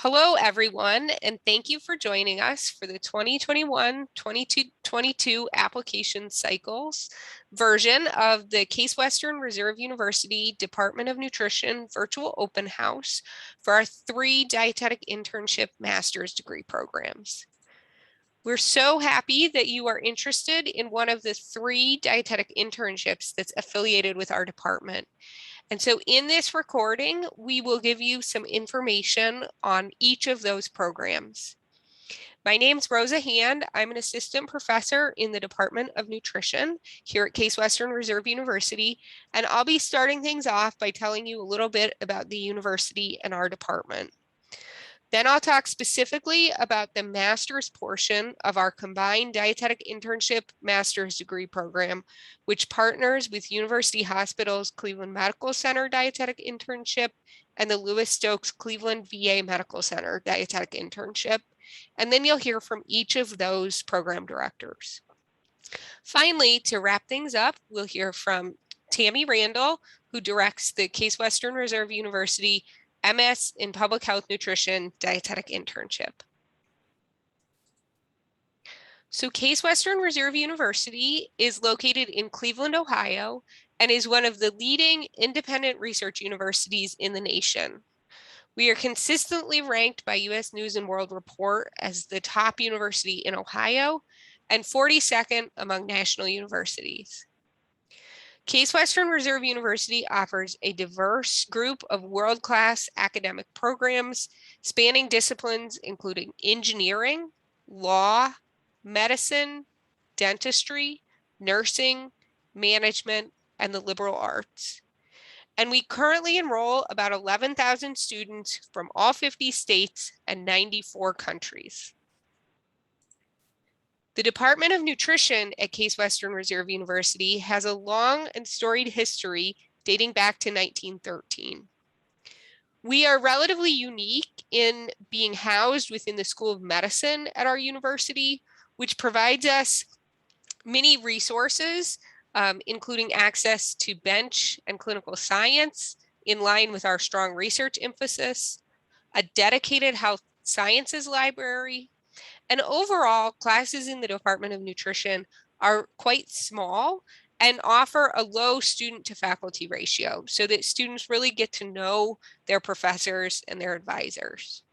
Hello, everyone, and thank you for joining us for the 2021-2022 application cycles version of the Case Western Reserve University Department of Nutrition Virtual Open House for our 3 Dietetic Internship Master's Degree programs. We're so happy that you are interested in one of the 3 dietetic internships that's affiliated with our department. And so in this recording, we will give you some information on each of those programs. My name's Rosa Hand. I'm an assistant professor in the Department of Nutrition here at Case Western Reserve University, and I'll be starting things off by telling you a little bit about the university and our department. Then I'll talk specifically about the master's portion of our combined dietetic internship master's degree program, which partners with University Hospitals Cleveland Medical Center dietetic internship and the Lewis Stokes Cleveland VA Medical Center dietetic internship. And then you'll hear from each of those program directors. Finally, to wrap things up, we'll hear from Tammy Randall, who directs the Case Western Reserve University MS in Public Health Nutrition Dietetic Internship. So Case Western Reserve University is located in Cleveland, Ohio, and is one of the leading independent research universities in the nation. We are consistently ranked by U.S. News and World Report as the top university in Ohio and 42nd among national universities. Case Western Reserve University offers a diverse group of world-class academic programs spanning disciplines including engineering, law, medicine, dentistry, nursing, management, and the liberal arts. And we currently enroll about 11,000 students from all 50 states and 94 countries. The Department of Nutrition at Case Western Reserve University has a long and storied history dating back to 1913. We are relatively unique in being housed within the School of Medicine at our university, which provides us many resources, including access to bench and clinical science in line with our strong research emphasis, a dedicated health sciences library, and overall, classes in the Department of Nutrition are quite small and offer a low student to faculty ratio so that students really get to know their professors and their advisors.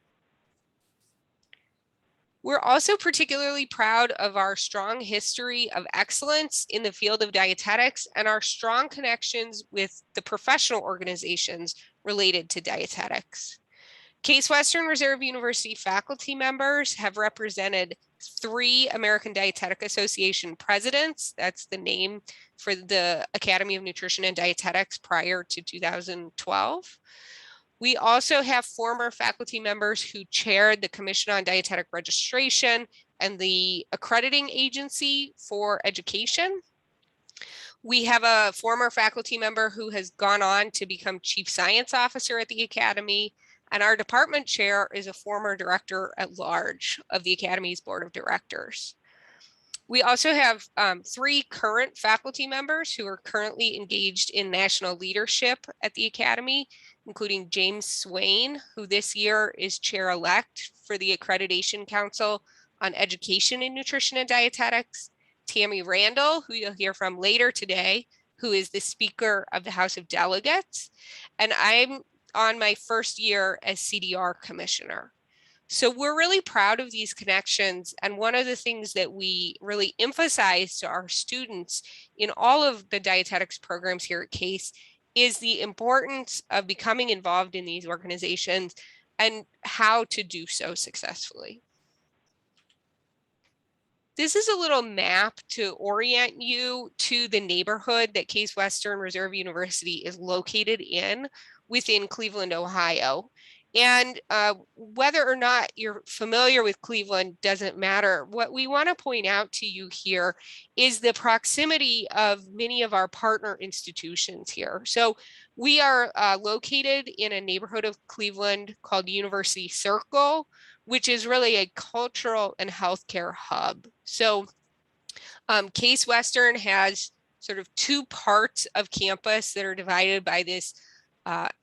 We're also particularly proud of our strong history of excellence in the field of dietetics and our strong connections with the professional organizations related to dietetics. Case Western Reserve University faculty members have represented 3 American Dietetic Association presidents. That's the name for the Academy of Nutrition and Dietetics prior to 2012. We also have former faculty members who chaired the Commission on Dietetic Registration and the Accrediting Agency for Education. We have a former faculty member who has gone on to become Chief Science Officer at the Academy. And our department chair is a former director at large of the Academy's board of directors. We also have 3 current faculty members who are currently engaged in national leadership at the Academy, including James Swain, who this year is chair-elect for the Accreditation Council on Education in Nutrition and Dietetics, Tammy Randall, who you'll hear from later today, who is the Speaker of the House of Delegates, and I'm on my first year as CDR commissioner. So we're really proud of these connections. And one of the things that we really emphasize to our students in all of the dietetics programs here at Case is the importance of becoming involved in these organizations and how to do so successfully. This is a little map to orient you to the neighborhood that Case Western Reserve University is located in within Cleveland, Ohio. And whether or not you're familiar with Cleveland doesn't matter. What we want to point out to you here is the proximity of many of our partner institutions here. So we are located in a neighborhood of Cleveland called University Circle, which is really a cultural and healthcare hub. So Case Western has sort of 2 parts of campus that are divided by this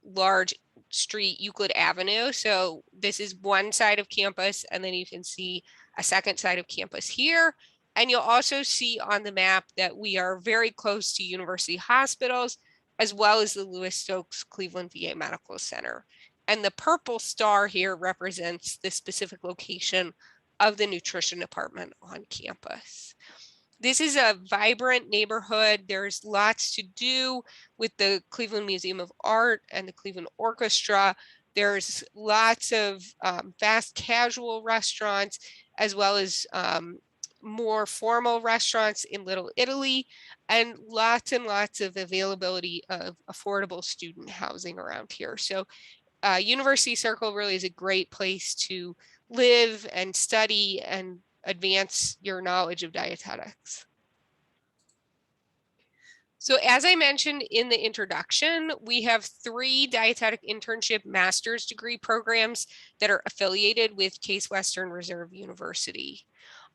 large Street, Euclid Avenue. So this is one side of campus, and then you can see a second side of campus here. And you'll also see on the map that we are very close to university hospitals, as well as the Lewis Stokes Cleveland VA Medical Center. And the purple star here represents the specific location of the nutrition department on campus. This is a vibrant neighborhood. There's lots to do with the Cleveland Museum of Art and the Cleveland Orchestra. There's lots of fast casual restaurants, as well as more formal restaurants in Little Italy, and lots of availability of affordable student housing around here. So University Circle really is a great place to live and study and advance your knowledge of dietetics. So as I mentioned in the introduction, we have 3 dietetic internship master's degree programs that are affiliated with Case Western Reserve University.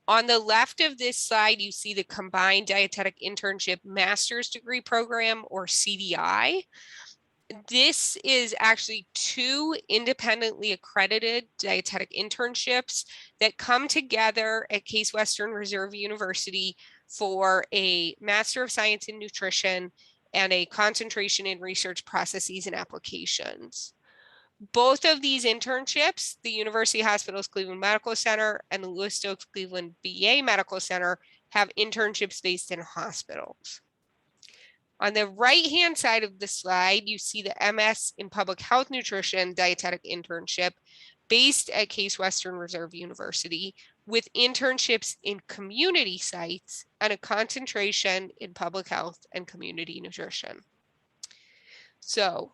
On the left of this slide, you see the Combined Dietetic Internship Master's Degree Program, or CDI. This is actually 2 independently accredited dietetic internships that come together at Case Western Reserve University for a Master of Science in Nutrition and a concentration in research processes and applications. Both of these internships, the University Hospitals Cleveland Medical Center and the Lewis Stokes Cleveland VA Medical Center, have internships based in hospitals. On the right-hand side of the slide, you see the MS in Public Health Nutrition Dietetic Internship based at Case Western Reserve University, with internships in community sites and a concentration in public health and community nutrition. So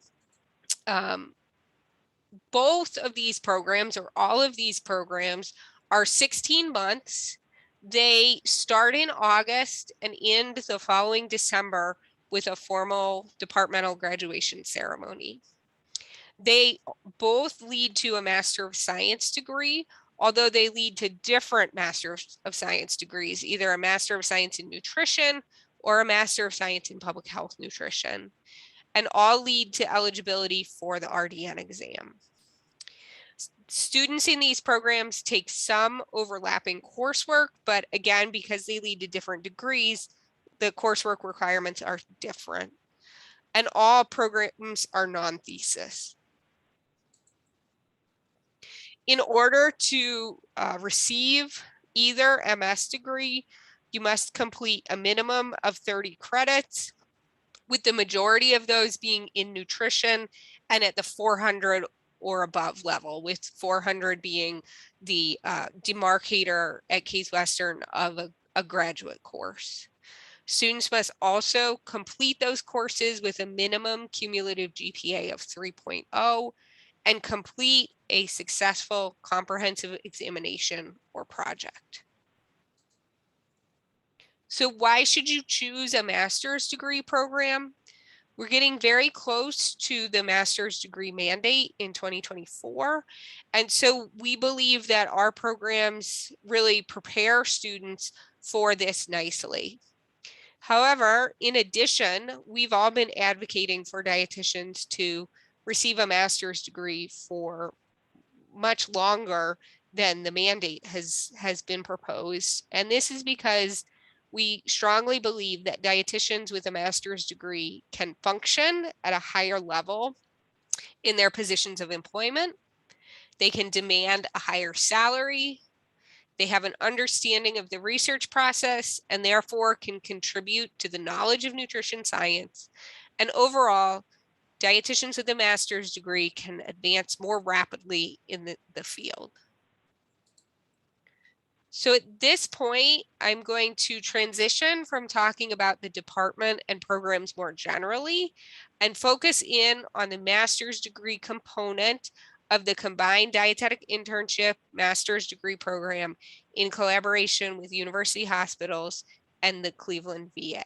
both of these programs, or all of these programs, are 16 months. They start in August and end the following December with a formal departmental graduation ceremony. They both lead to a Master of Science degree, although they lead to different Master of Science degrees, either a Master of Science in Nutrition or a Master of Science in Public Health Nutrition, and all lead to eligibility for the RDN exam. Students in these programs take some overlapping coursework, but again, because they lead to different degrees, the coursework requirements are different. And all programs are non-thesis. In order to receive either MS degree, you must complete a minimum of 30 credits, with the majority of those being in nutrition and at the 400 or above level, with 400 being the demarcator at Case Western of a graduate course. Students must also complete those courses with a minimum cumulative GPA of 3.0 and complete a successful comprehensive examination or project. So why should you choose a master's degree program? We're getting very close to the master's degree mandate in 2024. And so we believe that our programs really prepare students for this nicely. However, in addition, we've all been advocating for dietitians to receive a master's degree for much longer than the mandate has been proposed. And this is because we strongly believe that dietitians with a master's degree can function at a higher level in their positions of employment. They can demand a higher salary. They have an understanding of the research process and therefore can contribute to the knowledge of nutrition science. And overall, dietitians with a master's degree can advance more rapidly in the field. So at this point, I'm going to transition from talking about the department and programs more generally and focus in on the master's degree component of the Combined Dietetic Internship Master's Degree Program in collaboration with University Hospitals and the Cleveland VA.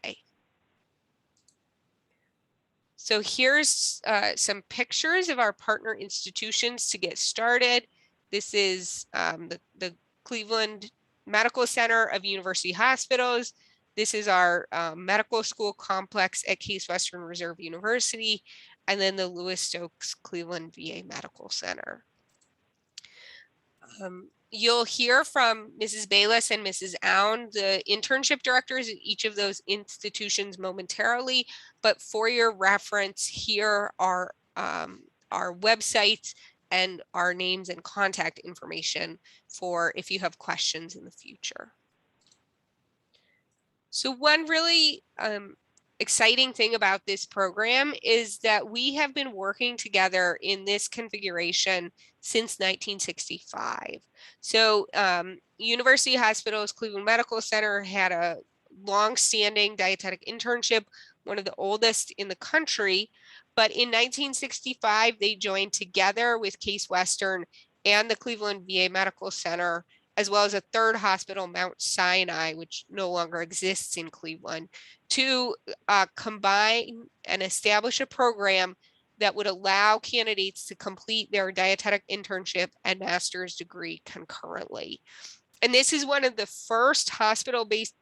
So here's some pictures of our partner institutions to get started. This is the Cleveland Medical Center of University Hospitals. This is our medical school complex at Case Western Reserve University. and then the Lewis Stokes Cleveland VA Medical Center. You'll hear from Mrs. Bayless and Mrs. Aoun, the internship directors at each of those institutions momentarily, but for your reference, here are our websites and our names and contact information for if you have questions in the future. So one really exciting thing about this program is that we have been working together in this configuration since 1965. So University Hospitals Cleveland Medical Center had a long-standing dietetic internship, one of the oldest in the country. But in 1965, they joined together with Case Western and the Cleveland VA Medical Center, as well as a third hospital, Mount Sinai, which no longer exists in Cleveland, to combine and establish a program that would allow candidates to complete their dietetic internship and master's degree concurrently. And this is one of the first hospital-based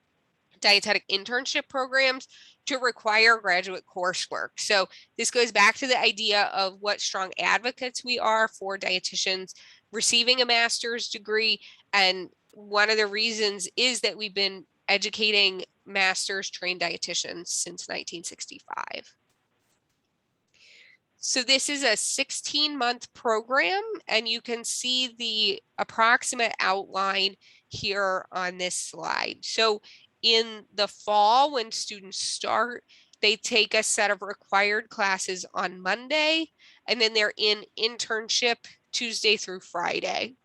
dietetic internship programs to require graduate coursework. So this goes back to the idea of what strong advocates we are for dietitians receiving a master's degree. And one of the reasons is that we've been educating master's trained dietitians since 1965. So this is a 16-month program, and you can see the approximate outline here on this slide. So in the fall, when students start, they take a set of required classes on Monday, and then they're in internship Tuesday through Friday.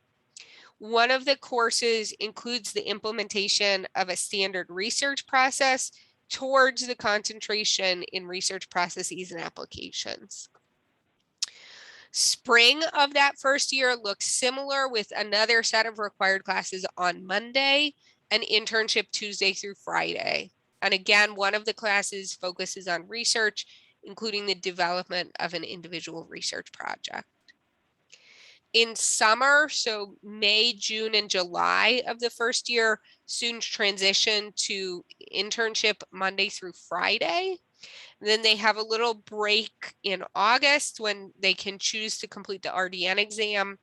One of the courses includes the implementation of a standard research process towards the concentration in research processes and applications. Spring of that first year looks similar, with another set of required classes on Monday and internship Tuesday through Friday. And again, one of the classes focuses on research, including the development of an individual research project. In summer, so May, June, and July of the first year, students transition to internship Monday through Friday. Then they have a little break in August when they can choose to complete the RDN exam.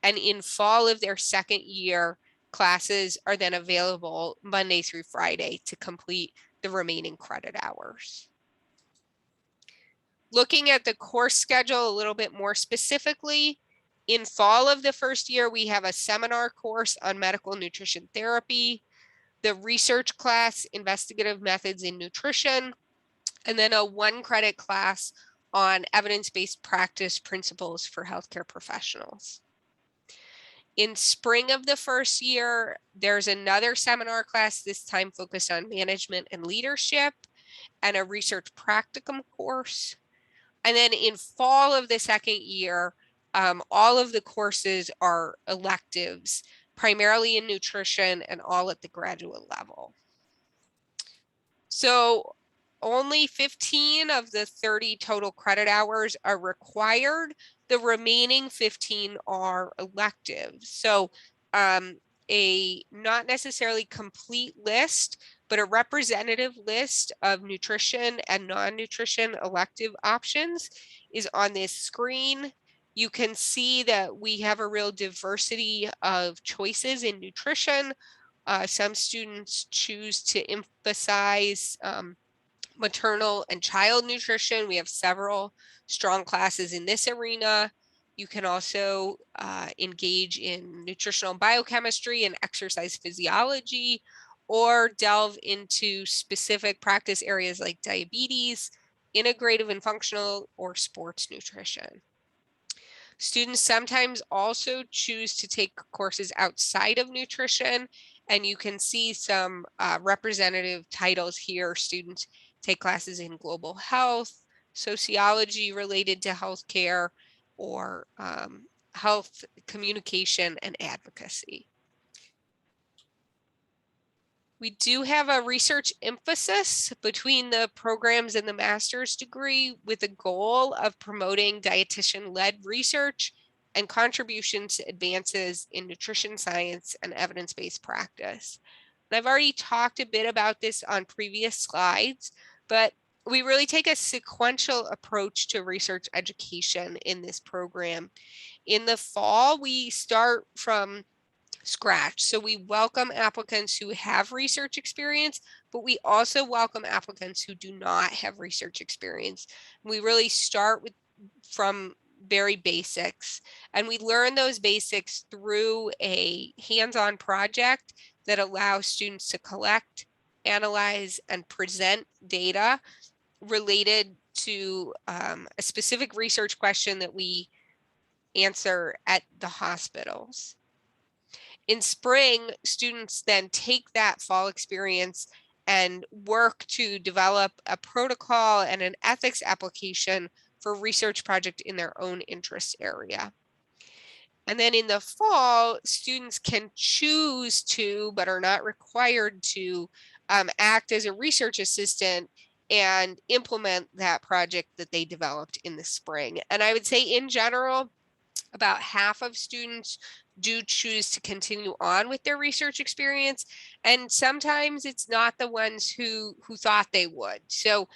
And in fall of their second year, classes are then available Monday through Friday to complete the remaining credit hours. Looking at the course schedule a little bit more specifically, in fall of the first year, we have a seminar course on medical nutrition therapy, the research class, investigative methods in nutrition, and then a 1-credit class on evidence-based practice principles for healthcare professionals. In spring of the first year, there's another seminar class, this time focused on management and leadership, and a research practicum course. And then in fall of the second year, all of the courses are electives, primarily in nutrition and all at the graduate level. So only 15 of the 30 total credit hours are required. The remaining 15 are electives. So a not necessarily complete list, but a representative list of nutrition and non-nutrition elective options is on this screen. You can see that we have a real diversity of choices in nutrition. Some students choose to emphasize maternal and child nutrition. We have several strong classes in this arena. You can also engage in nutritional biochemistry and exercise physiology, or delve into specific practice areas like diabetes, integrative and functional, or sports nutrition. Students sometimes also choose to take courses outside of nutrition, and you can see some representative titles here. Students take classes in global health, sociology related to healthcare, or health communication and advocacy. We do have a research emphasis between the programs and the master's degree, with a goal of promoting dietitian-led research and contributions to advances in nutrition science and evidence-based practice. And I've already talked a bit about this on previous slides, but we really take a sequential approach to research education in this program. In the fall, we start from scratch. So we welcome applicants who have research experience, but we also welcome applicants who do not have research experience. We really start from very basics, and we learn those basics through a hands-on project that allows students to collect, analyze, and present data related to a specific research question that we answer at the hospitals. In spring, students then take that fall experience and work to develop a protocol and an ethics application for a research project in their own interest area. And then in the fall, students can choose to, but are not required to, act as a research assistant and implement that project that they developed in the spring. And I would say in general, about half of students do choose to continue on with their research experience, and sometimes it's not the ones who thought they would. So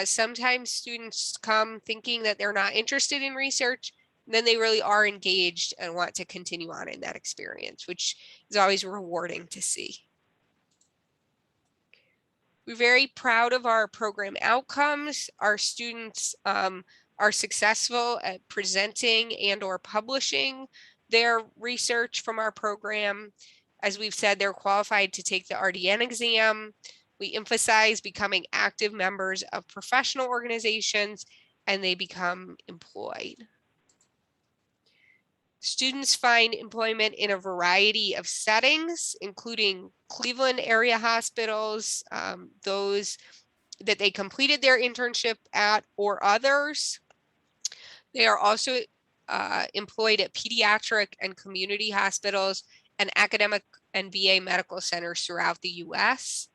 sometimes students come thinking that they're not interested in research, then they really are engaged and want to continue on in that experience, which is always rewarding to see. We're very proud of our program outcomes. Our students are successful at presenting and or publishing their research from our program. As we've said, they're qualified to take the RDN exam. We emphasize becoming active members of professional organizations, and they become employed. Students find employment in a variety of settings, including Cleveland area hospitals, those that they completed their internship at, or others. They are also employed at pediatric and community hospitals and academic and VA medical centers throughout the US.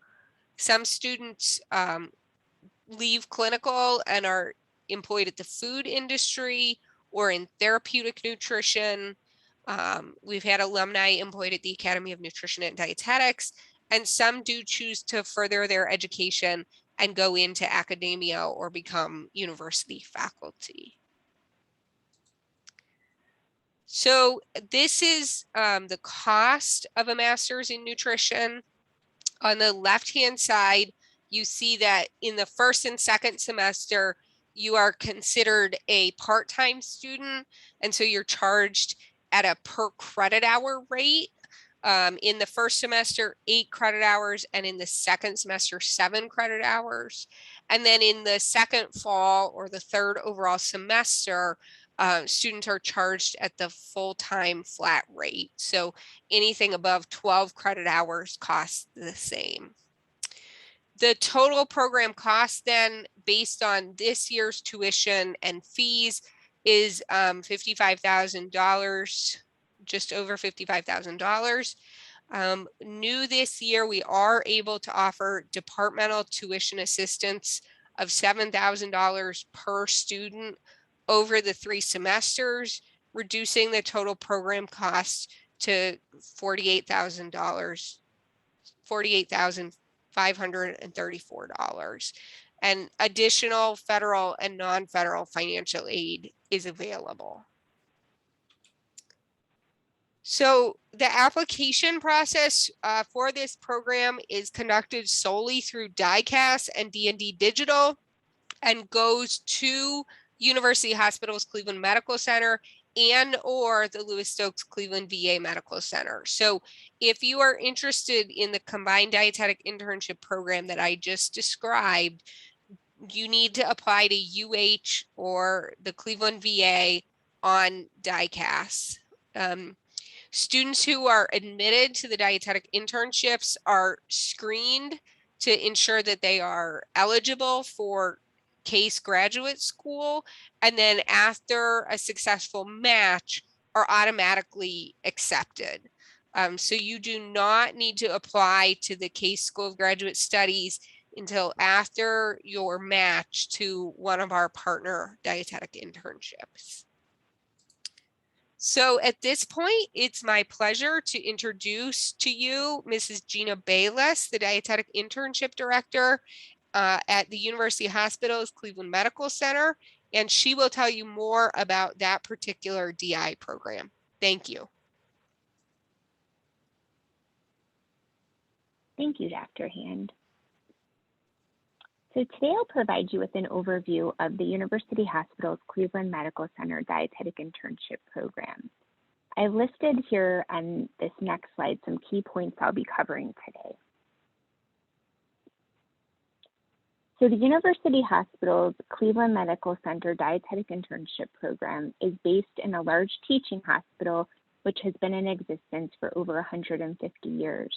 Some students leave clinical and are employed at the food industry or in therapeutic nutrition. We've had alumni employed at the Academy of Nutrition and Dietetics, and some do choose to further their education and go into academia or become university faculty. So this is the cost of a master's in nutrition. On the left-hand side, you see that in the first and second semester, you are considered a part-time student, and so you're charged at a per credit hour rate. In the first semester, 8 credit hours, and in the second semester, 7 credit hours. And then in the second fall or the third overall semester, students are charged at the full-time flat rate. So anything above 12 credit hours costs the same. The total program cost then, based on this year's tuition and fees, is $55,000, just over $55,000. New this year, we are able to offer departmental tuition assistance of $7,000 per student over the 3 semesters, reducing the total program cost to $48,000, $48,534. And additional federal and non-federal financial aid is available. So the application process for this program is conducted solely through DICAS and D&D Digital, and goes to University Hospitals Cleveland Medical Center and or the Lewis Stokes Cleveland VA Medical Center. So if you are interested in the combined dietetic internship program that I just described, you need to apply to UH or the Cleveland VA on DICAS. Students who are admitted to the dietetic internships are screened to ensure that they are eligible for CASE graduate school, and then after a successful match are automatically accepted. So you do not need to apply to the CASE School of Graduate Studies until after your match to one of our partner dietetic internships. So at this point, it's my pleasure to introduce to you Mrs. Gina Bayless, the Dietetic Internship Director, at the University Hospital's Cleveland Medical Center, and she will tell you more about that particular DI program. Thank you. Thank you, Dr. Hand. So today I'll provide you with an overview of the University Hospital's Cleveland Medical Center Dietetic Internship Program. I've listed here on this next slide some key points I'll be covering today. So the University Hospital's Cleveland Medical Center Dietetic Internship Program is based in a large teaching hospital which has been in existence for over 150 years.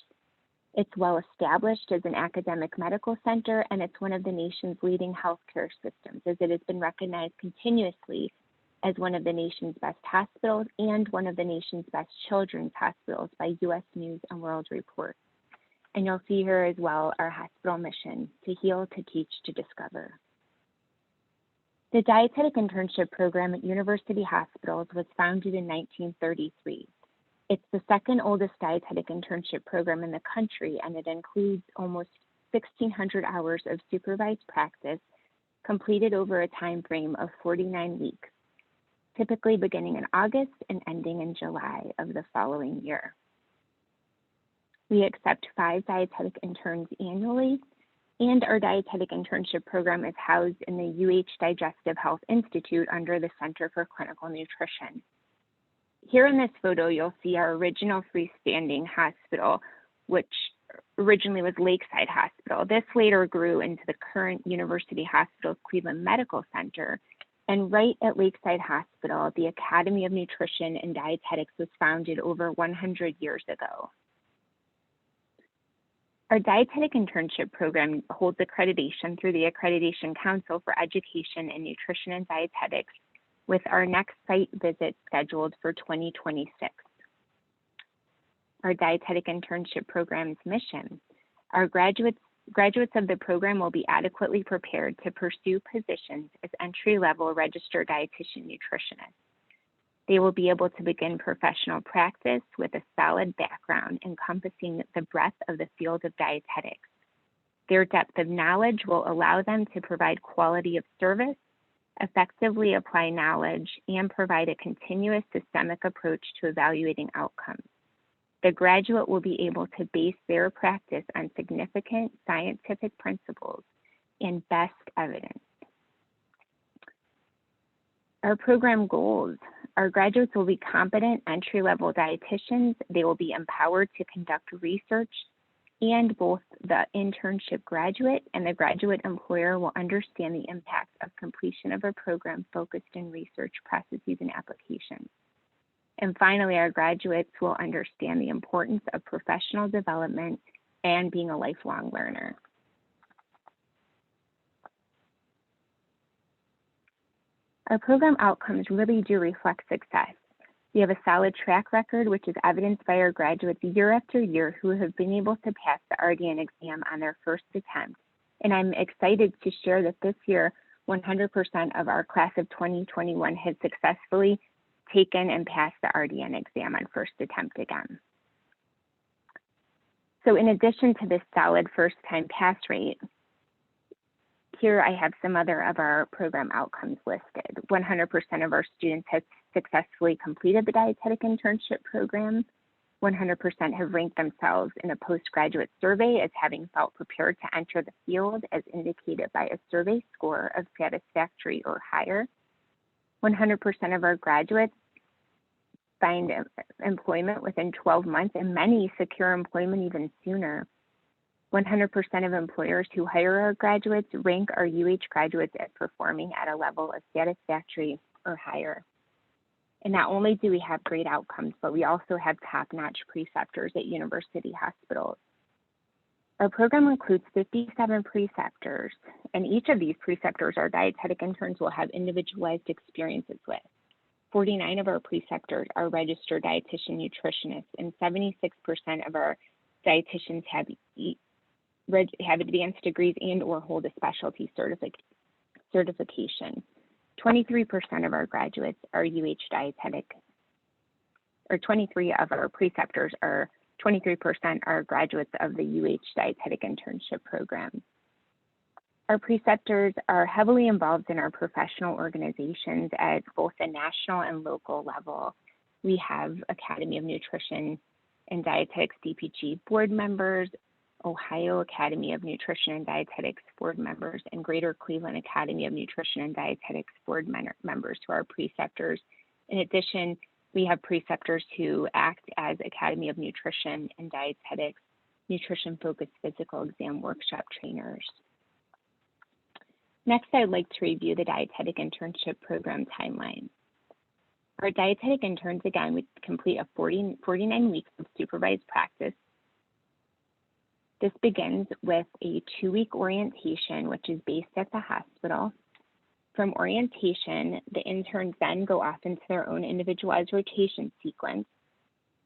It's well established as an academic medical center, and it's one of the nation's leading healthcare systems, as it has been recognized continuously as one of the nation's best hospitals and one of the nation's best children's hospitals by U.S. News and World Report. And you'll see here as well our hospital mission: to heal, to teach, to discover. The Dietetic Internship Program at University Hospitals was founded in 1933. It's the second oldest dietetic internship program in the country, and it includes almost 1,600 hours of supervised practice completed over a time frame of 49 weeks, typically beginning in August and ending in July of the following year. We accept 5 dietetic interns annually, and our dietetic internship program is housed in the UH Digestive Health Institute under the Center for Clinical Nutrition. Here in this photo, you'll see our original freestanding hospital, which originally was Lakeside Hospital. This later grew into the current University Hospital's Cleveland Medical Center. And right at Lakeside Hospital, the Academy of Nutrition and Dietetics was founded over 100 years ago. Our dietetic internship program holds accreditation through the Accreditation Council for Education in Nutrition and Dietetics, with our next site visit scheduled for 2026. Our dietetic internship program's mission: our graduates of the program will be adequately prepared to pursue positions as entry-level registered dietitian nutritionists. They will be able to begin professional practice with a solid background encompassing the breadth of the field of dietetics. Their depth of knowledge will allow them to provide quality of service, effectively apply knowledge, and provide a continuous systemic approach to evaluating outcomes. The graduate will be able to base their practice on significant scientific principles and best evidence. Our program goals: our graduates will be competent entry-level dietitians. They will be empowered to conduct research, and both the internship graduate and the graduate employer will understand the impact of completion of a program focused in research processes and applications. And finally, our graduates will understand the importance of professional development and being a lifelong learner. Our program outcomes really do reflect success. We have a solid track record, which is evidenced by our graduates year after year who have been able to pass the RDN exam on their first attempt. And I'm excited to share that this year, 100% of our class of 2021 has successfully taken and passed the RDN exam on first attempt again. So in addition to this solid first-time pass rate, here I have some other of our program outcomes listed. 100% of our students have successfully completed the dietetic internship program. 100% have ranked themselves in a postgraduate survey as having felt prepared to enter the field as indicated by a survey score of satisfactory or higher. 100% of our graduates find employment within 12 months, and many secure employment even sooner. 100% of employers who hire our graduates rank our UH graduates as performing at a level of satisfactory or higher. And not only do we have great outcomes, but we also have top-notch preceptors at university hospitals. Our program includes 57 preceptors, and each of these preceptors our dietetic interns will have individualized experiences with. 49 of our preceptors are registered dietitian nutritionists, and 76% of our dietitians have advanced degrees and or hold a specialty certification. 23% of our graduates are UH dietetic, or 23 of our preceptors are 23% are graduates of the UH Dietetic Internship Program. Our preceptors are heavily involved in our professional organizations at both the national and local level. We have Academy of Nutrition and Dietetics DPG board members, Ohio Academy of Nutrition and Dietetics board members, and Greater Cleveland Academy of Nutrition and Dietetics board members who are preceptors. In addition, we have preceptors who act as Academy of Nutrition and Dietetics nutrition-focused physical exam workshop trainers. Next, I'd like to review the Dietetic Internship Program timeline. Our dietetic interns, again, we complete a 49 weeks of supervised practice. This begins with a 2-week orientation, which is based at the hospital. From orientation, the interns then go off into their own individualized rotation sequence,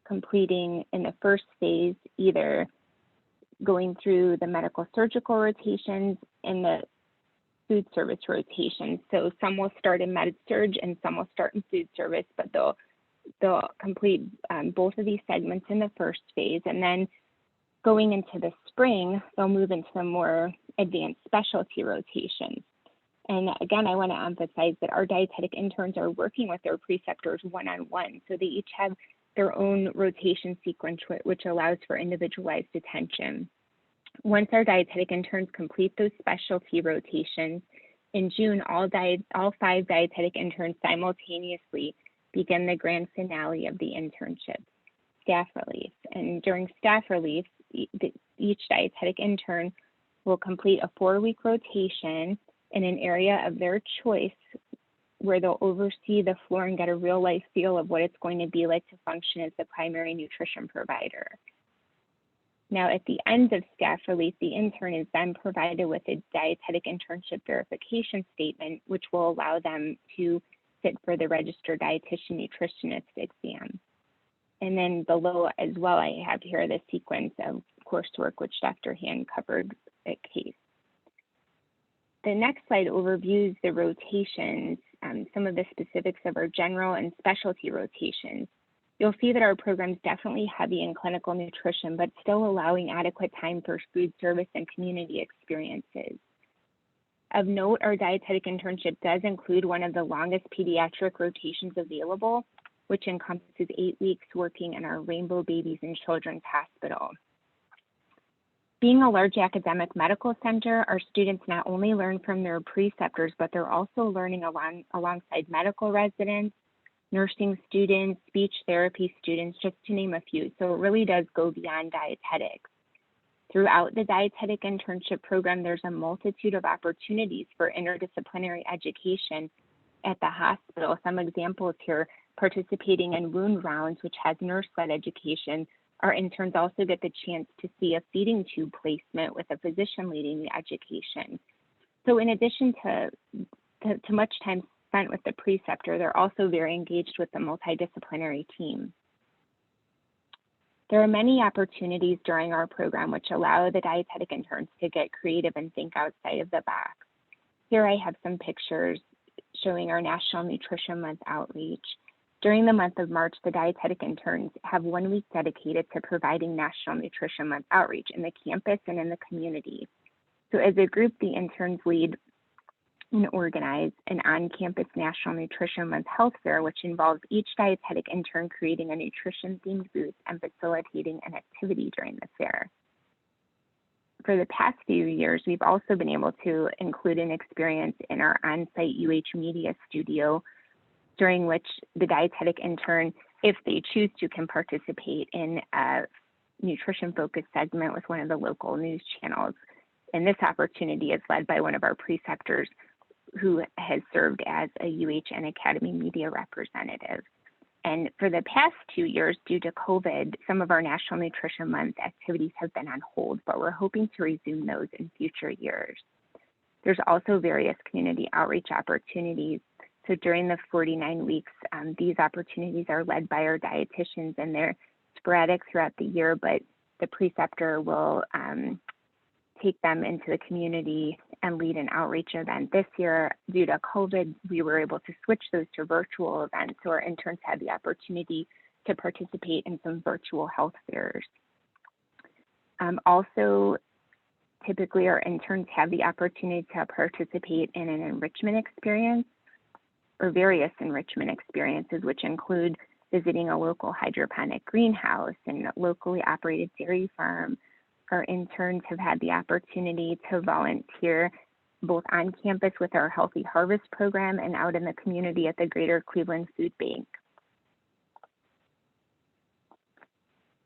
completing in the first phase either going through the medical surgical rotations and the food service rotations. So some will start in med surg and some will start in food service, but they'll complete both of these segments in the first phase. And then going into the spring, they'll move into the more advanced specialty rotations. And again, I want to emphasize that our dietetic interns are working with their preceptors one-on-one. So they each have their own rotation sequence, which allows for individualized attention. Once our dietetic interns complete those specialty rotations, in June, all 5 dietetic interns simultaneously begin the grand finale of the internship, staff relief. And during staff relief, each dietetic intern will complete a 4-week rotation in an area of their choice where they'll oversee the floor and get a real life feel of what it's going to be like to function as the primary nutrition provider. Now, at the end of staff relief, the intern is then provided with a dietetic internship verification statement, which will allow them to sit for the registered dietitian nutritionist exam. And then below as well, I have here the sequence of coursework, which Dr. Hand covered at CASE. The next slide overviews the rotations, some of the specifics of our general and specialty rotations. You'll see that our program's definitely heavy in clinical nutrition, but still allowing adequate time for food service and community experiences. Of note, our dietetic internship does include one of the longest pediatric rotations available, which encompasses 8 weeks working in our Rainbow Babies and Children's Hospital. Being a large academic medical center, our students not only learn from their preceptors, but they're also learning alongside medical residents, nursing students, speech therapy students, just to name a few. So it really does go beyond dietetics. Throughout the dietetic internship program, there's a multitude of opportunities for interdisciplinary education at the hospital. Some examples here, participating in wound rounds, which has nurse-led education. Our interns also get the chance to see a feeding tube placement with a physician leading the education. So in addition to much time spent with the preceptor, they're also very engaged with the multidisciplinary team. There are many opportunities during our program which allow the dietetic interns to get creative and think outside of the box. Here I have some pictures showing our National Nutrition Month outreach. During the month of March, the dietetic interns have 1 week dedicated to providing National Nutrition Month outreach in the campus and in the community. So as a group, the interns lead and organize an on-campus National Nutrition Month health fair, which involves each dietetic intern creating a nutrition-themed booth and facilitating an activity during the fair. For the past few years, we've also been able to include an experience in our on-site UH Media Studio, during which the dietetic intern, if they choose to, can participate in a nutrition-focused segment with one of the local news channels. And this opportunity is led by one of our preceptors who has served as a UH and Academy media representative. And for the past 2 years, due to COVID, some of our National Nutrition Month activities have been on hold, but we're hoping to resume those in future years. There's also various community outreach opportunities. So during the 49 weeks, these opportunities are led by our dietitians, and they're sporadic throughout the year, but the preceptor will take them into the community and lead an outreach event. This year, due to COVID, we were able to switch those to virtual events, so our interns had the opportunity to participate in some virtual health fairs. Also, Typically, our interns have the opportunity to participate in an enrichment experience or various enrichment experiences, which include visiting a local hydroponic greenhouse and a locally operated dairy farm. Our interns have had the opportunity to volunteer both on campus with our Healthy Harvest program and out in the community at the Greater Cleveland Food Bank.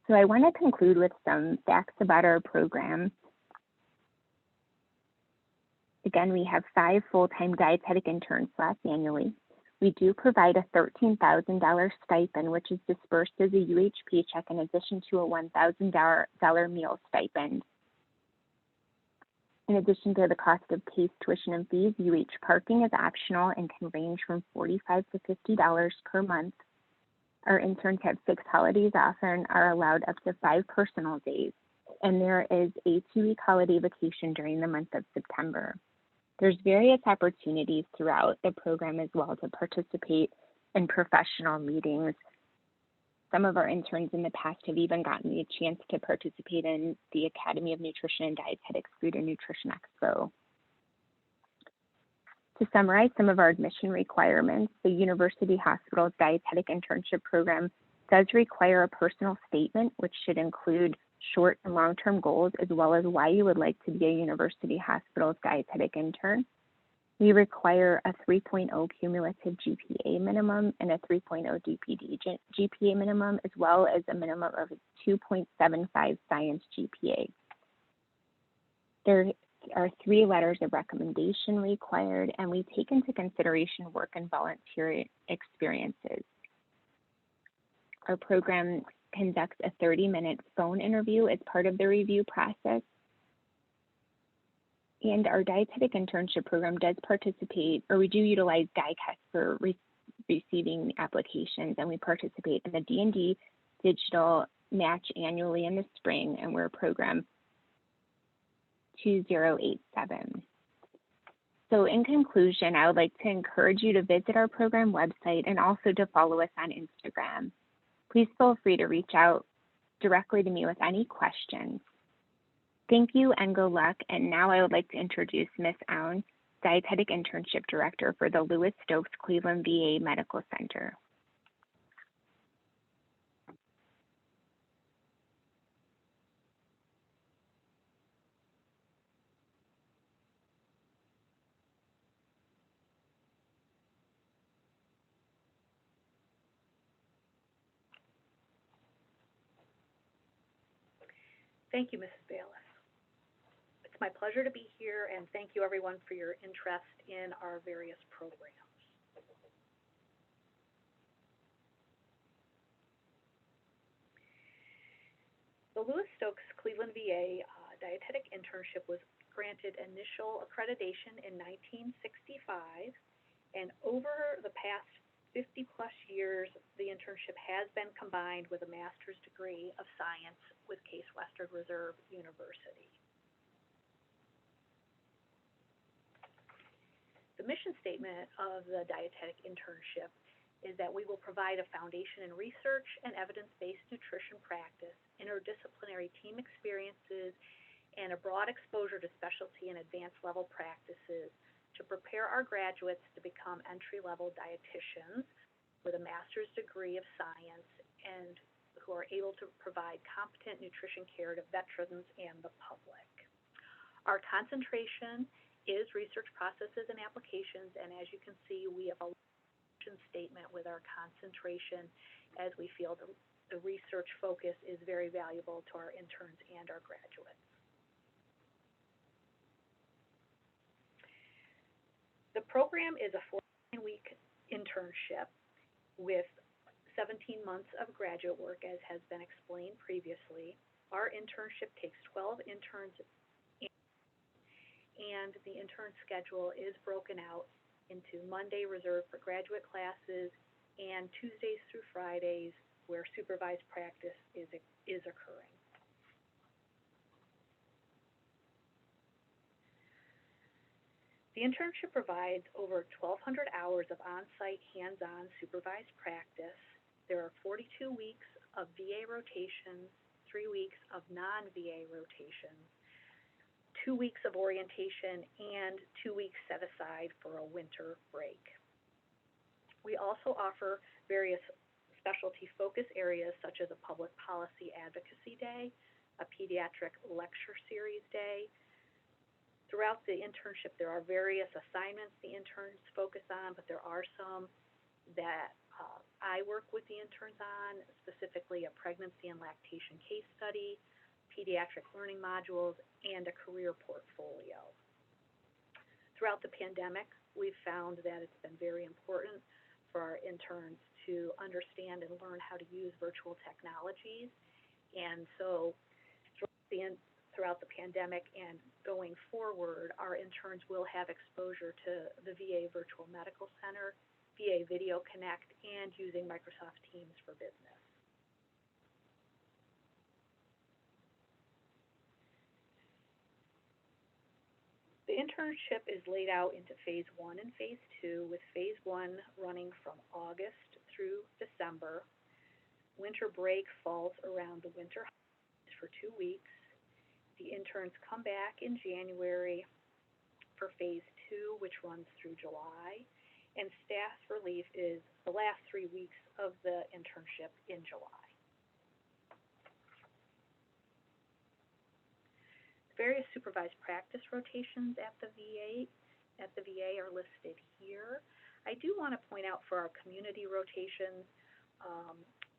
So I want to conclude with some facts about our program. Again, we have 5 full-time dietetic interns annually. We do provide a $13,000 stipend, which is dispersed as a UH paycheck in addition to a $1,000 meal stipend. In addition to the cost of case tuition and fees, UH parking is optional and can range from $45 to $50 per month. Our interns have 6 holidays off and are allowed up to 5 personal days. And there is a 2-week holiday vacation during the month of September. There's various opportunities throughout the program as well to participate in professional meetings. Some of our interns in the past have even gotten the chance to participate in the Academy of Nutrition and Dietetics Food and Nutrition Expo. To summarize some of our admission requirements, the University Hospital's Dietetic Internship Program does require a personal statement, which should include short and long-term goals, as well as why you would like to be a University Hospital's dietetic intern. We require a 3.0 cumulative GPA minimum and a 3.0 DPD GPA minimum, as well as a minimum of a 2.75 science GPA. There are 3 letters of recommendation required, and we take into consideration work and volunteer experiences. Our program conducts a 30-minute phone interview as part of the review process. And our dietetic internship program does participate, or we do utilize DICAS for receiving applications, and we participate in the D&D digital match annually in the spring, and we're program 2087. So in conclusion, I would like to encourage you to visit our program website and also to follow us on Instagram. Please feel free to reach out directly to me with any questions. Thank you and good luck. And now I would like to introduce Ms. Aun, Dietetic Internship Director for the Lewis Stokes Cleveland VA Medical Center. Thank you, Mrs. Bayless. It's my pleasure to be here, and thank you everyone for your interest in our various programs. The Lewis Stokes Cleveland VA Dietetic Internship was granted initial accreditation in 1965, and over the past 50 plus years, the internship has been combined with a master's degree of science with Case Western Reserve University. The mission statement of the dietetic internship is that we will provide a foundation in research and evidence-based nutrition practice, interdisciplinary team experiences, and a broad exposure to specialty and advanced level practices to prepare our graduates to become entry-level dietitians with a master's degree of science and who are able to provide competent nutrition care to veterans and the public. Our concentration is research processes and applications, and as you can see, we have a mission statement with our concentration as we feel the research focus is very valuable to our interns and our graduates. The program is a 14-week internship with 17 months of graduate work, as has been explained previously. Our internship takes 12 interns, and the intern schedule is broken out into Monday reserved for graduate classes and Tuesdays through Fridays where supervised practice is occurring. The internship provides over 1,200 hours of on-site, hands-on supervised practice. There are 42 weeks of VA rotations, 3 weeks of non-VA rotations. 2 weeks of orientation, and 2 weeks set aside for a winter break. We also offer various specialty focus areas such as a public policy advocacy day, a pediatric lecture series day. Throughout the internship, there are various assignments the interns focus on, but there are some that I work with the interns on, specifically a pregnancy and lactation case study, pediatric learning modules, and a career portfolio. Throughout the pandemic, we've found that it's been very important for our interns to understand and learn how to use virtual technologies. And so throughout the pandemic and going forward, our interns will have exposure to the VA Virtual Medical Center, VA Video Connect, and using Microsoft Teams for Business. The internship is laid out into Phase 1 and Phase 2, with Phase 1 running from August through December. Winter break falls around the winter holidays for 2 weeks. The interns come back in January for Phase 2, which runs through July, and staff relief is the last 3 weeks of the internship in July. Various supervised practice rotations at the VA are listed here. I do want to point out for our community rotations,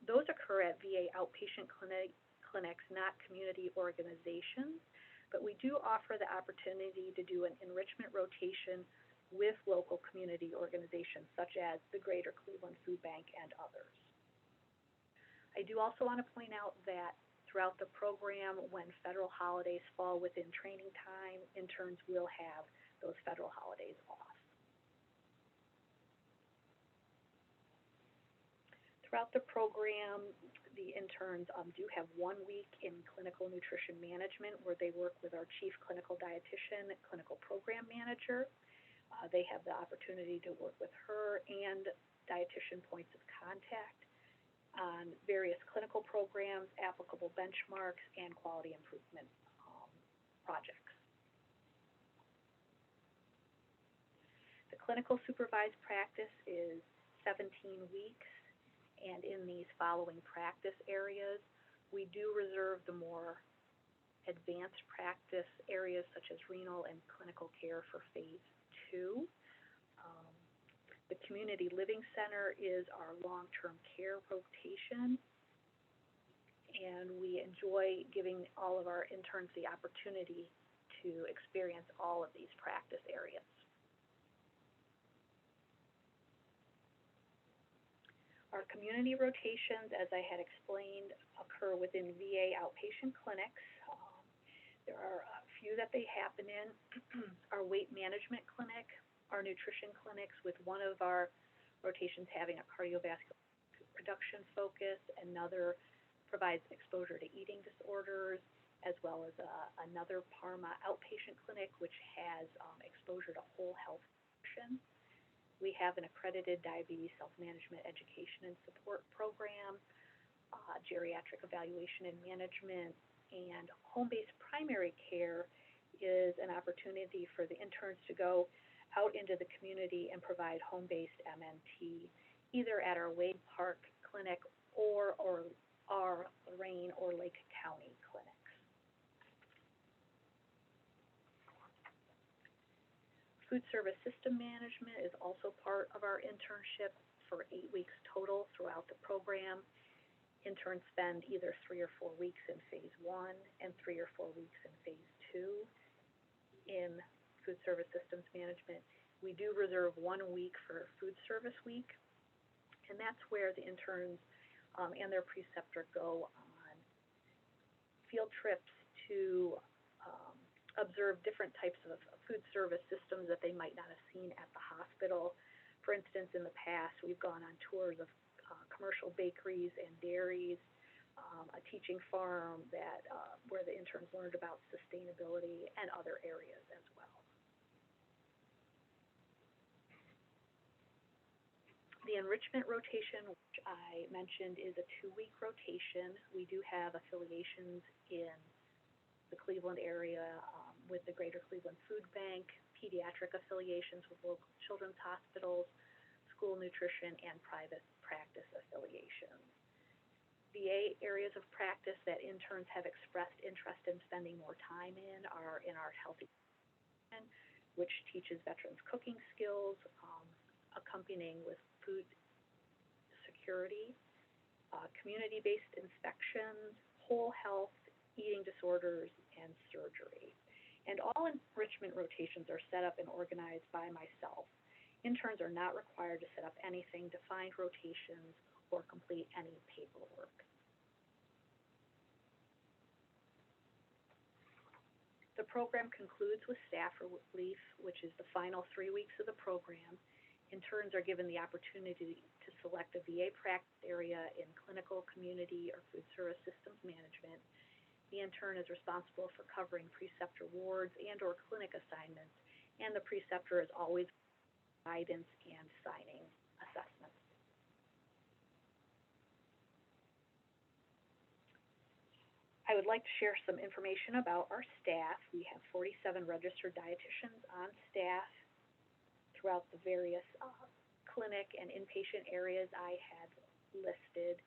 those occur at VA outpatient clinics, not community organizations, but we do offer the opportunity to do an enrichment rotation with local community organizations such as the Greater Cleveland Food Bank and others. I do also want to point out that throughout the program, when federal holidays fall within training time, interns will have those federal holidays off. Throughout the program, the interns do have 1 week in clinical nutrition management where they work with our chief clinical dietitian, clinical program manager. They have the opportunity to work with her and dietitian points of contact on various clinical programs, applicable benchmarks, and quality improvement projects. The clinical supervised practice is 17 weeks, and in these following practice areas, we do reserve the more advanced practice areas such as renal and clinical care for Phase 2. The Community Living Center is our long-term care rotation, and we enjoy giving all of our interns the opportunity to experience all of these practice areas. Our community rotations, as I had explained, occur within VA outpatient clinics. There are a few that they happen in. Our weight management clinic, our nutrition clinics, with one of our rotations having a cardiovascular reduction focus, another provides exposure to eating disorders, as well as another Parma outpatient clinic, which has exposure to whole health nutrition. We have an accredited diabetes self-management education and support program, geriatric evaluation and management, and home-based primary care is an opportunity for the interns to go out into the community and provide home-based MNT, either at our Wade Park clinic or our Lorraine or Lake County clinics. Food service system management is also part of our internship for 8 weeks total throughout the program. Interns spend either 3 or 4 weeks in Phase 1 and 3 or 4 weeks in Phase 2. In food service systems management, we do reserve 1 week for food service week, and that's where the interns and their preceptor go on field trips to observe different types of food service systems that they might not have seen at the hospital. For instance, in the past, we've gone on tours of commercial bakeries and dairies, a teaching farm that where the interns learned about sustainability and other areas as well. The enrichment rotation, which I mentioned, is a 2-week rotation. We do have affiliations in the Cleveland area, with the Greater Cleveland Food Bank, pediatric affiliations with local children's hospitals, school nutrition, and private practice affiliations. VA areas of practice that interns have expressed interest in spending more time in are in our Healthy Kitchen, which teaches veterans cooking skills, accompanying with food security, community-based inspections, whole health, eating disorders, and surgery. And all enrichment rotations are set up and organized by myself. Interns are not required to set up anything, define rotations, or complete any paperwork. The program concludes with staff relief, which is the final 3 weeks of the program. Interns are given the opportunity to select a VA practice area in clinical, community, or food service systems management. The intern is responsible for covering preceptor wards and or clinic assignments, and the preceptor is always guidance and signing assessments. I would like to share some information about our staff. We have 47 registered dietitians on staff throughout the various clinic and inpatient areas I had listed,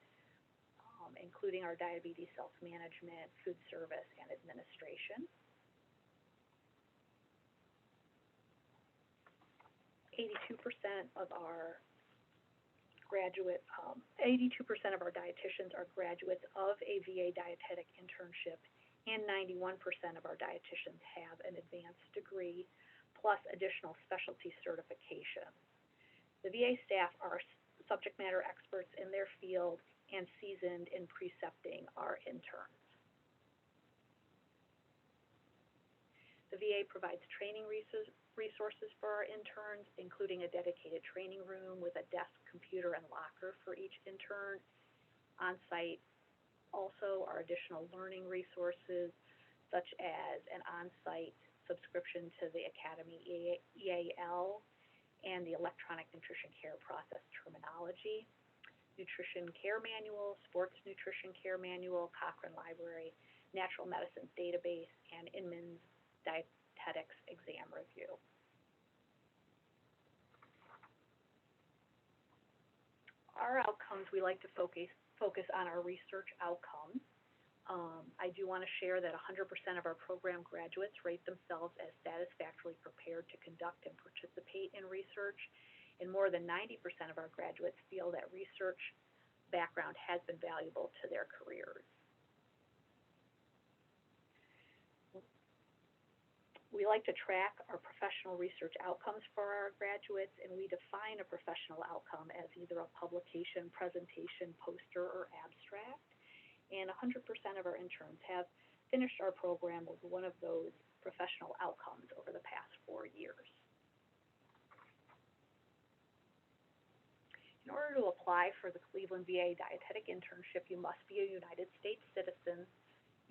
including our diabetes self-management, food service, and administration. 82% of our graduate, 82% of our dietitians are graduates of a VA dietetic internship, and 91% of our dietitians have an advanced degree plus additional specialty certification. The VA staff are subject matter experts in their field and seasoned in precepting our interns. The VA provides training resources for our interns, including a dedicated training room with a desk, computer, and locker for each intern. On-site also are additional learning resources, such as an on-site subscription to the Academy EAL and the Electronic Nutrition Care Process Terminology, Nutrition Care Manual, Sports Nutrition Care Manual, Cochrane Library, Natural Medicine Database, and Inman's Dietetics Exam Review. Our outcomes, we like to focus on our research outcomes. I do want to share that 100% of our program graduates rate themselves as satisfactorily prepared to conduct and participate in research, and more than 90% of our graduates feel that research background has been valuable to their careers. We like to track our professional research outcomes for our graduates, and we define a professional outcome as either a publication, presentation, poster, or abstract. And 100% of our interns have finished our program with one of those professional outcomes over the past 4 years. In order to apply for the Cleveland VA Dietetic Internship, you must be a United States citizen.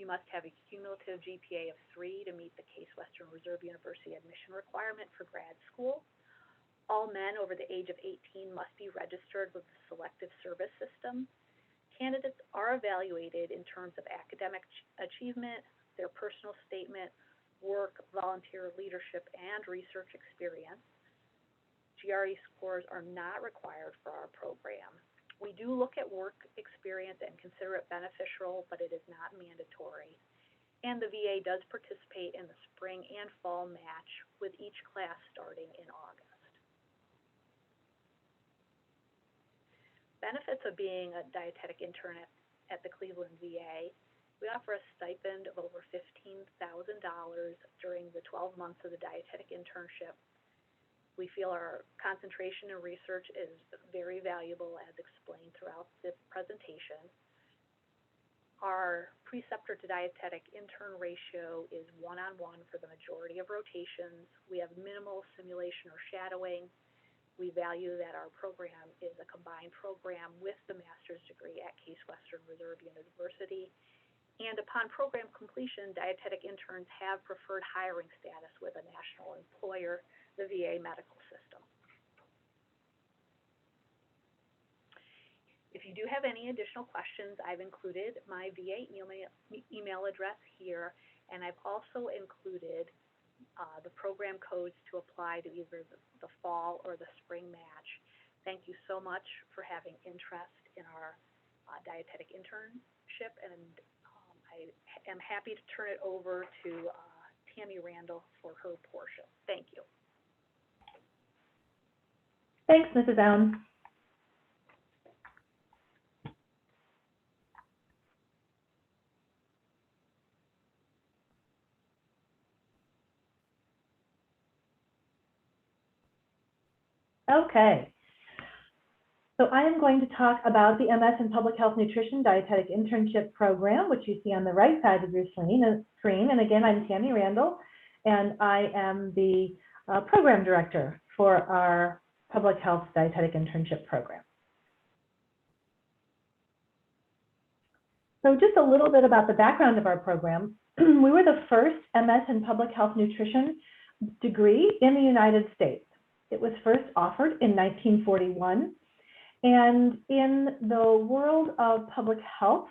You must have a cumulative GPA of 3 to meet the Case Western Reserve University admission requirement for grad school. All men over the age of 18 must be registered with the Selective Service System. Candidates are evaluated in terms of academic achievement, their personal statement, work, volunteer leadership, and research experience. GRE scores are not required for our program. We do look at work experience and consider it beneficial, but it is not mandatory. And the VA does participate in the spring and fall match, with each class starting in August. Benefits of being a dietetic intern at the Cleveland VA: we offer a stipend of over $15,000 during the 12 months of the dietetic internship. We feel our concentration in research is very valuable, as explained throughout the presentation. Our preceptor to dietetic intern ratio is 1-on-1 for the majority of rotations. We have minimal simulation or shadowing. We value that our program is a combined program with the master's degree at Case Western Reserve University. And upon program completion, dietetic interns have preferred hiring status with a national employer, the VA medical system. If you do have any additional questions, I've included my VA email address here, And I've also included the program codes to apply to either the fall or the spring match. Thank you so much for having interest in our dietetic internship, and I am happy to turn it over to Tammy Randall for her portion. Thank you. Thanks, Mrs. Allen. Okay, so I am going to talk about the MS in Public Health Nutrition Dietetic Internship Program, which you see on the right side of your screen. And again, I'm Tammy Randall, and I am the Program Director for our Public Health Dietetic Internship Program. So just a little bit about the background of our program. We were the first MS in Public Health Nutrition degree in the United States. It was first offered in 1941. And in the world of public health,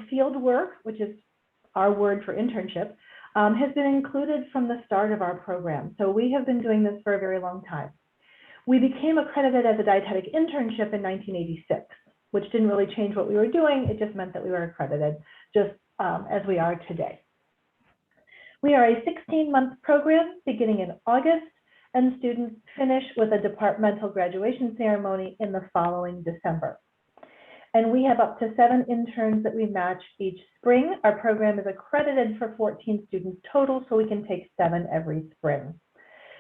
field work, which is our word for internship, has been included from the start of our program. So we have been doing this for a very long time. We became accredited as a dietetic internship in 1986, which didn't really change what we were doing. It just meant that we were accredited, just as we are today. We are a 16-month program beginning in August, and students finish with a departmental graduation ceremony in the following December. And we have up to 7 interns that we match each spring. Our program is accredited for 14 students total, so we can take 7 every spring.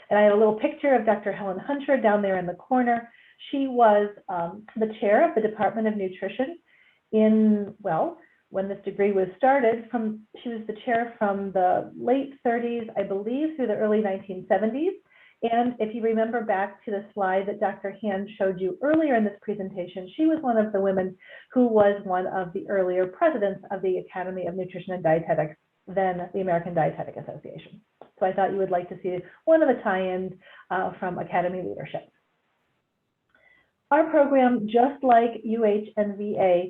And I have a little picture of Dr. Helen Hunter down there in the corner. She was the chair of the Department of Nutrition in, well, when this degree was started. She was the chair from the late 30s, I believe, through the early 1970s. And if you remember back to the slide that Dr. Hand showed you earlier in this presentation, she was one of the women who was one of the earlier presidents of the Academy of Nutrition and Dietetics, then the American Dietetic Association. So I thought you would like to see one of the tie-ins from Academy leadership. Our program, just like UH and VA,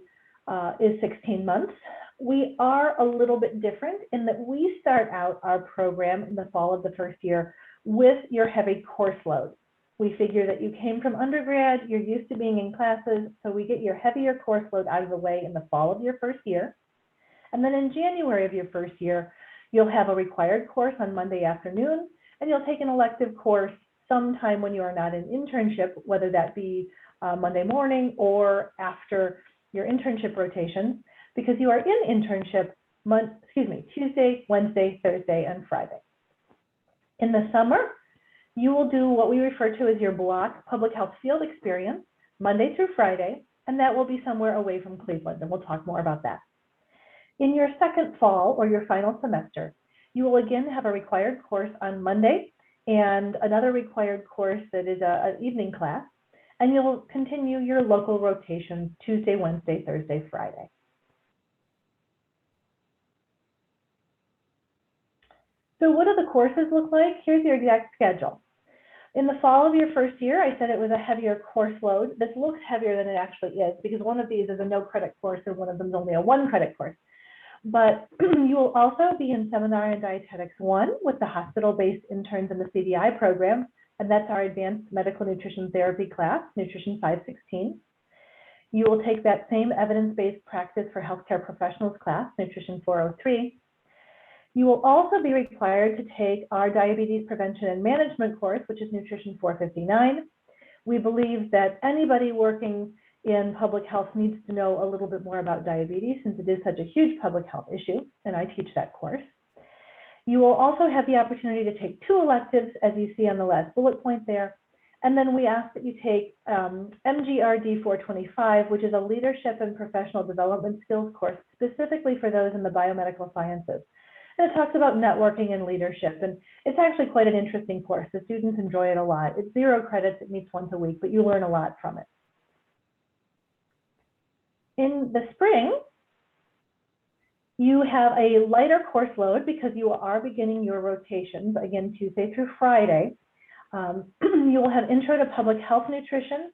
is 16 months. We are a little bit different in that we start out our program in the fall of the first year with your heavy course load. We figure that you came from undergrad, you're used to being in classes, so we get your heavier course load out of the way in the fall of your first year. And then in January of your first year, you'll have a required course on Monday afternoon, and you'll take an elective course sometime when you are not in internship, whether that be Monday morning or after your internship rotation, because you are in internship Tuesday, Wednesday, Thursday, and Friday. In the summer, you will do what we refer to as your block public health field experience, Monday through Friday, and that will be somewhere away from Cleveland, and we'll talk more about that. In your second fall or your final semester, you will again have a required course on Monday and another required course that is an evening class, and you'll continue your local rotations Tuesday, Wednesday, Thursday, Friday. So what do the courses look like? Here's your exact schedule. In the fall of your first year, I said it was a heavier course load. This looks heavier than it actually is because one of these is a no credit course and one of them is only a 1 credit course. But you will also be in Seminar in Dietetics 1 with the hospital-based interns in the CDI program, and that's our Advanced Medical Nutrition Therapy class, Nutrition 516. You will take that same evidence-based practice for healthcare professionals class, Nutrition 403. You will also be required to take our Diabetes Prevention and Management course, which is Nutrition 459. We believe that anybody working in public health needs to know a little bit more about diabetes since it is such a huge public health issue, and I teach that course. You will also have the opportunity to take 2 electives, as you see on the last bullet point there. And then we ask that you take MGRD 425, which is a leadership and professional development skills course specifically for those in the biomedical sciences. And it talks about networking and leadership, and it's actually quite an interesting course. The students enjoy it a lot. It's 0 credits, it meets once a week, but you learn a lot from it. In the spring, you have a lighter course load because you are beginning your rotations, again, Tuesday through Friday. You will have Intro to Public Health Nutrition,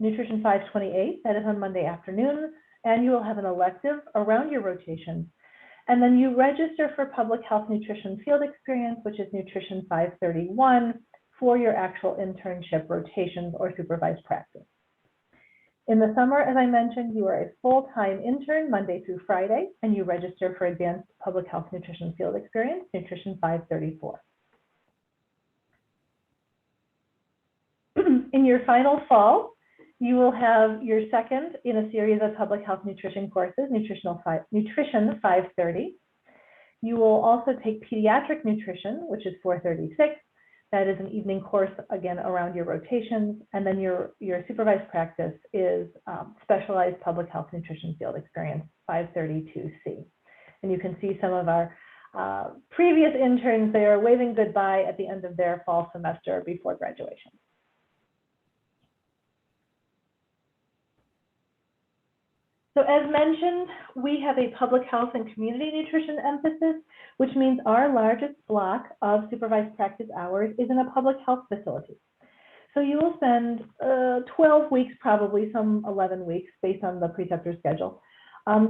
Nutrition 528, that is on Monday afternoon, and you will have an elective around your rotation. And then you register for public health nutrition field experience, which is Nutrition 531, for your actual internship, rotations, or supervised practice. In the summer, as I mentioned, you are a full-time intern Monday through Friday, and you register for advanced public health nutrition field experience, Nutrition 534. In your final fall, you will have your second in a series of public health nutrition courses, Nutrition 530. You will also take pediatric nutrition, which is 436. That is an evening course, again, around your rotations. And then your supervised practice is specialized public health nutrition field experience, 532C. And you can see some of our previous interns there waving goodbye at the end of their fall semester before graduation. So as mentioned, we have a public health and community nutrition emphasis, which means our largest block of supervised practice hours is in a public health facility. So you will spend 12 weeks, probably some 11 weeks based on the preceptor's schedule,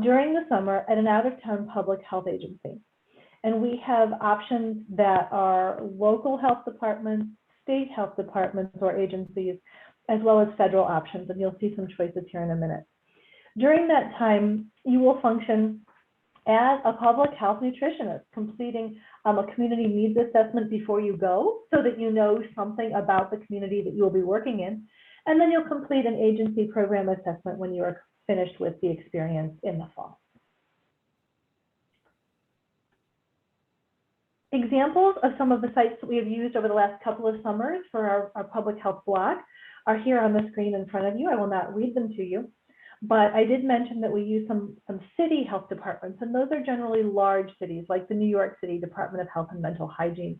during the summer at an out-of-town public health agency. And we have options that are local health departments, state health departments or agencies, as well as federal options. And you'll see some choices here in a minute. During that time, you will function as a public health nutritionist, completing a community needs assessment before you go so that you know something about the community that you will be working in. And then you'll complete an agency program assessment when you are finished with the experience in the fall. Examples of some of the sites that we have used over the last couple of summers for our public health block are here on the screen in front of you. I will not read them to you. But I did mention that we use some city health departments, and those are generally large cities like the New York City Department of Health and Mental Hygiene.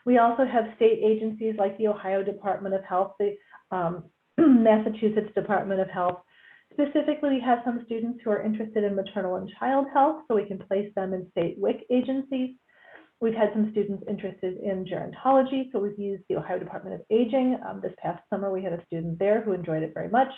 We also have state agencies like the Ohio Department of Health, the Massachusetts Department of Health. Specifically, we have some students who are interested in maternal and child health, so we can place them in state WIC agencies. We've had some students interested in gerontology, so we've used the Ohio Department of Aging. This past summer, we had a student there who enjoyed it very much.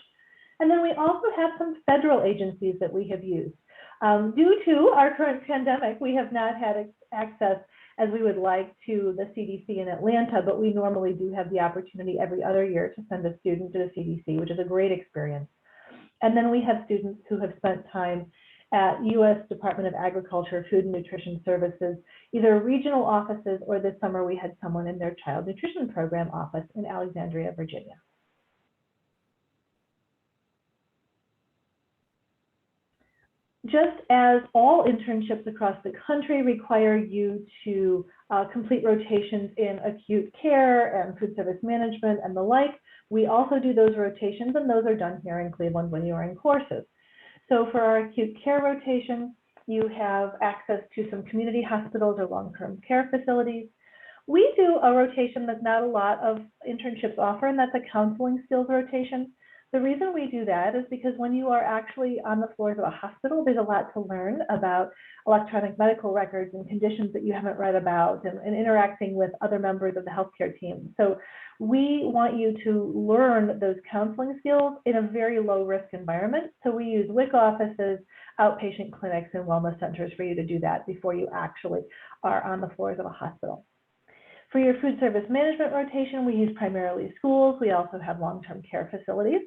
And then we also have some federal agencies that we have used. Due to our current pandemic, we have not had access as we would like to the CDC in Atlanta, but we normally do have the opportunity every other year to send a student to the CDC, which is a great experience. And then we have students who have spent time at U.S. Department of Agriculture, Food and Nutrition Services, either regional offices, or this summer we had someone in their child nutrition program office in Alexandria, Virginia. Just as all internships across the country require you to complete rotations in acute care and food service management and the like, we also do those rotations, and those are done here in Cleveland when you are in courses. So for our acute care rotation, you have access to some community hospitals or long-term care facilities. We do a rotation that not a lot of internships offer, and that's a counseling skills rotation. The reason we do that is because when you are actually on the floors of a hospital, there's a lot to learn about electronic medical records and conditions that you haven't read about, and interacting with other members of the healthcare team. So we want you to learn those counseling skills in a very low risk environment. So we use WIC offices, outpatient clinics, and wellness centers for you to do that before you actually are on the floors of a hospital. For your food service management rotation, we use primarily schools. We also have long-term care facilities.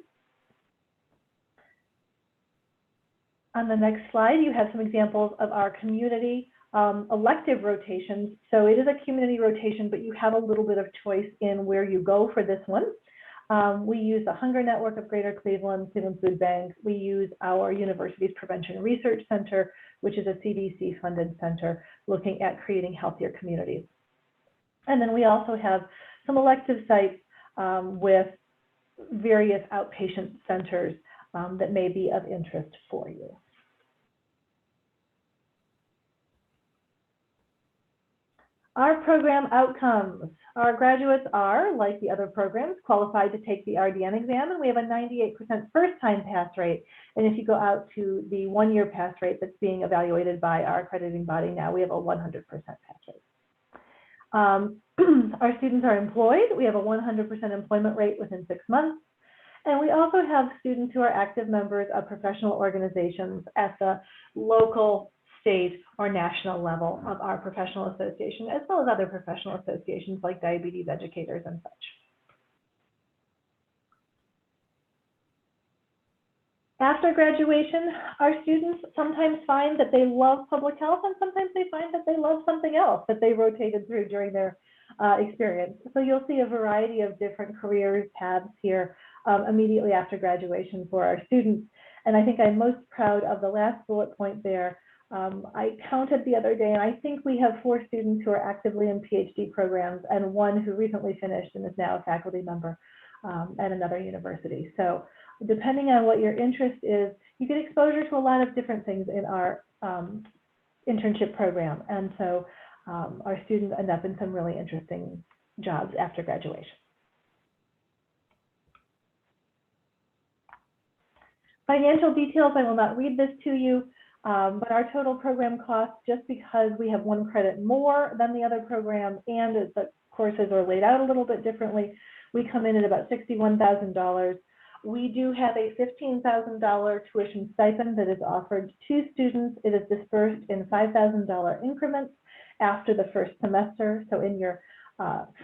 On the next slide, you have some examples of our community elective rotations. So it is a community rotation, but you have a little bit of choice in where you go for this one. We use the Hunger Network of Greater Cleveland, Cleveland Food Bank. We use our university's Prevention Research Center, which is a CDC-funded center looking at creating healthier communities. And then we also have some elective sites with various outpatient centers that may be of interest for you. Our program outcomes. Our graduates are, like the other programs, qualified to take the RDN exam, and we have a 98% first-time pass rate. And if you go out to the one-year pass rate that's being evaluated by our accrediting body now, we have a 100% pass rate. Our students are employed. We have a 100% employment rate within 6 months. And we also have students who are active members of professional organizations at the local, state, or national level of our professional association, as well as other professional associations like diabetes educators and such. After graduation, our students sometimes find that they love public health, and sometimes they find that they love something else that they rotated through during their experience. So you'll see a variety of different career paths here immediately after graduation for our students. And I think I'm most proud of the last bullet point there. I counted the other day, and I think we have 4 students who are actively in PhD programs and 1 who recently finished and is now a faculty member at another university. So depending on what your interest is, you get exposure to a lot of different things in our internship program. And so our students end up in some really interesting jobs after graduation. Financial details, I will not read this to you, but our total program cost, just because we have 1 credit more than the other program and the courses are laid out a little bit differently, we come in at about $61,000. We do have a $15,000 tuition stipend that is offered to students. It is dispersed in $5,000 increments after the first semester. So in your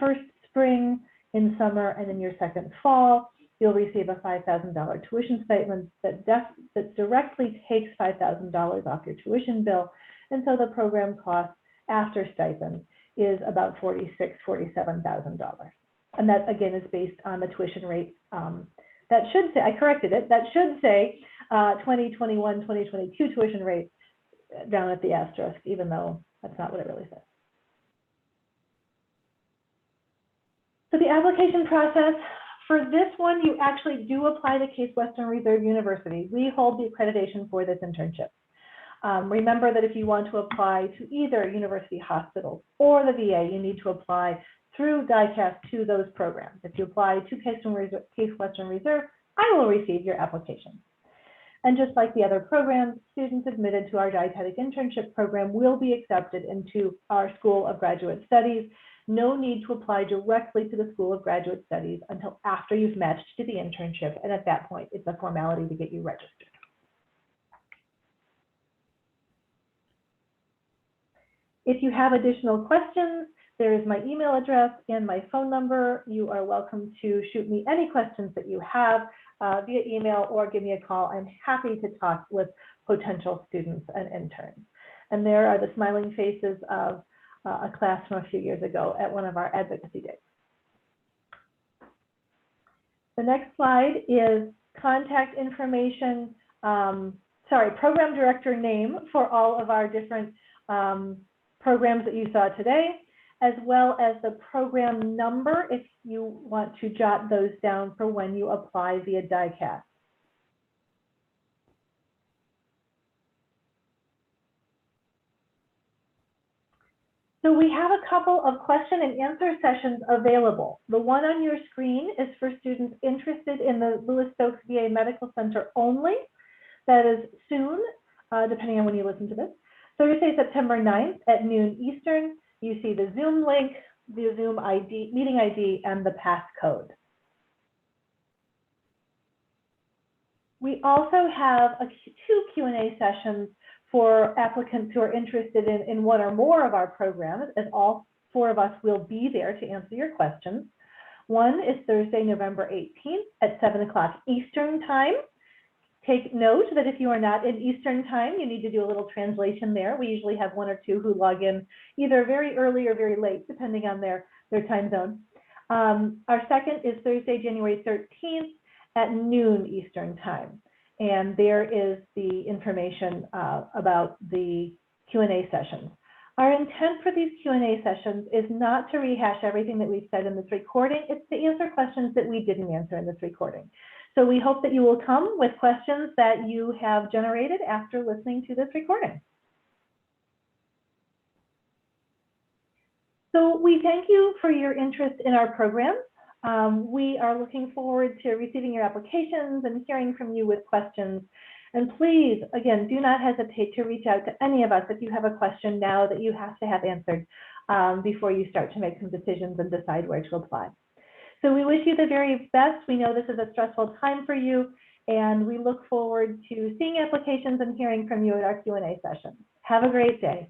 first spring, in summer, and in your second fall, you'll receive a $5,000 tuition stipend that directly takes $5,000 off your tuition bill. And so the program cost after stipend is about $46,000, $47,000. And that, again, is based on the tuition rate. That should say, I corrected it, that should say 2021, 2022 tuition rate down at the asterisk, even though that's not what it really says. So the application process, for this one, you actually do apply to Case Western Reserve University. We hold the accreditation for this internship. Remember that if you want to apply to either university hospitals or the VA, you need to apply through DICAS to those programs. If you apply to Case Western Reserve, I will receive your application. And just like the other programs, students admitted to our Dietetic Internship program will be accepted into our School of Graduate Studies. No need to apply directly to the School of Graduate Studies until after you've matched to the internship. And at that point, it's a formality to get you registered. If you have additional questions, there is my email address and my phone number. You are welcome to shoot me any questions that you have via email or give me a call. I'm happy to talk with potential students and interns. And there are the smiling faces of a class from a few years ago at one of our advocacy days. The next slide is contact information, program director name for all of our different programs that you saw today, as well as the program number if you want to jot those down for when you apply via DICAS. So we have a couple of question and answer sessions available. The one on your screen is for students interested in the Lewis Stokes VA Medical Center only. That is soon, depending on when you listen to this. Thursday, September 9th at noon Eastern. You see the Zoom link, the Zoom ID, meeting ID, and the passcode. We also have 2 Q&A sessions for applicants who are interested in one or more of our programs, as all 4 of us will be there to answer your questions. One is Thursday, November 18th at 7 o'clock Eastern time. Take note that if you are not in Eastern time, you need to do a little translation there. We usually have 1 or 2 who log in either very early or very late, depending on their time zone. Our second is Thursday, January 13th at noon Eastern time. And there is the information about the Q&A sessions. Our intent for these Q&A sessions is not to rehash everything that we've said in this recording. It's to answer questions that we didn't answer in this recording. So we hope that you will come with questions that you have generated after listening to this recording. So we thank you for your interest in our program. We are looking forward to receiving your applications and hearing from you with questions. And please, again, do not hesitate to reach out to any of us if you have a question now that you have to have answered before you start to make some decisions and decide where to apply. So we wish you the very best. We know this is a stressful time for you, and we look forward to seeing applications and hearing from you at our Q&A sessions. Have a great day.